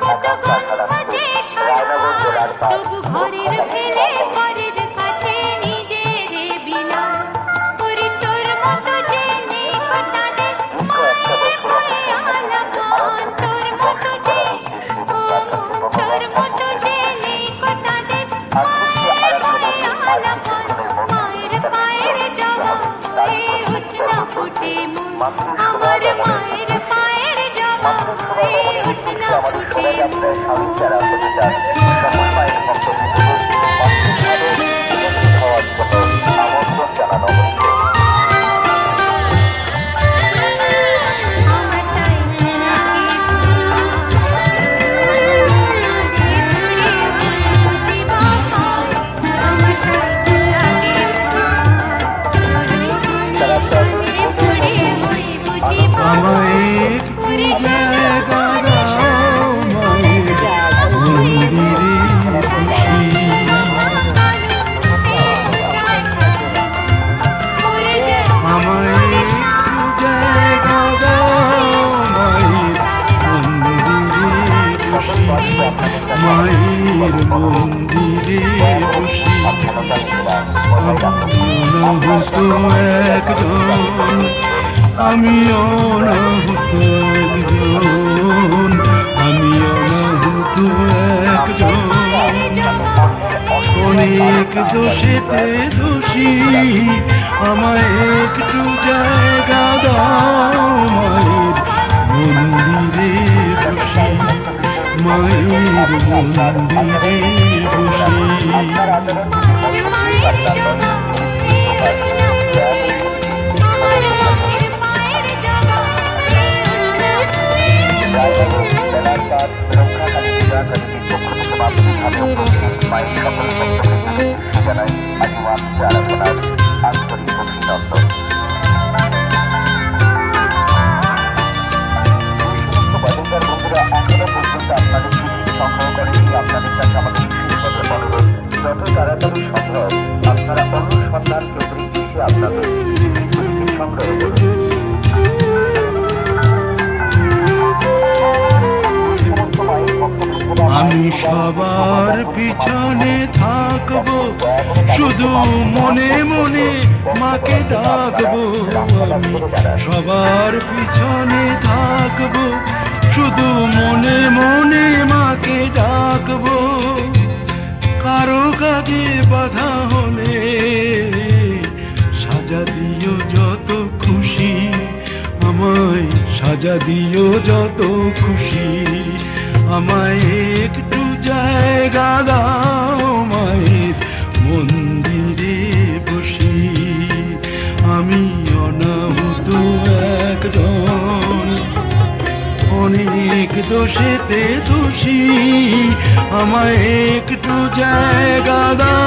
কত গন্ধ যে ছড়ায়, তবু ঘরের ফেলে পরের কাছে নিজেরে বিলায়। ওরে তোর মতো যে নেই তাদের পায়ে পায়ে আলাপন, তোর মতো যে তোর মতো যে নেই তাদের পায়ে পায়ে আলাপন। মায়ের পায়ের জবা হয়ে উঠল ফুটে মন, আমার মায়ের পায়ের জবা হয়ে উঠল ফুটে মায়ের মন্দিরে বসি অনাহত একজন, আমি অনাহত একজন, আমি অনাহত একজন। অনেক দোষেতে দোষী, আমায় একটু জায়গা দাও মায়ের মন্দিরে বসি, মায়ের মন্দিরে বসি। যত তাড়াতাড়ি সম্ভব আপনারা অনুসন্ধান কেন্দ্রিক এসে আপনাদের সংগ্রহ করুন। আমি সবার পিছনে থাকবো, শুধু মনে মনে মাকে ডাকবো। আমি সবার পিছনে থাকবো, শুধু মনে মনে মাকে ডাকবো। কারো কাজে বাধা হলে সাজা দিও যত খুশি, আমায় সাজা দিও যত খুশি। আমায় একটু জায়গা দাও মায়ের মন্দিরে বসি, আমি অনাহত একজন, অনেক দোষেতে দোষী। আমায় একটু জায়গা দাও